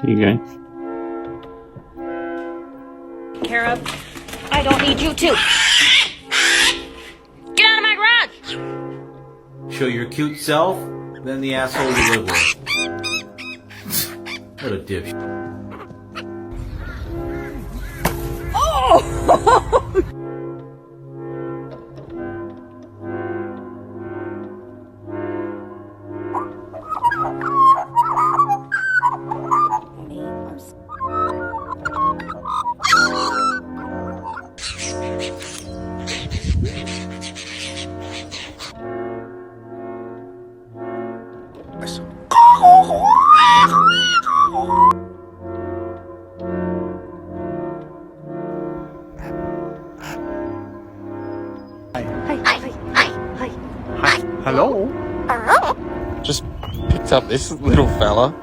Here you go. Care of. I don't need you to. Get out of my garage! Show your cute self, then the asshole you live with. What a dipshit. Oh! Hello? Just picked up this little fella.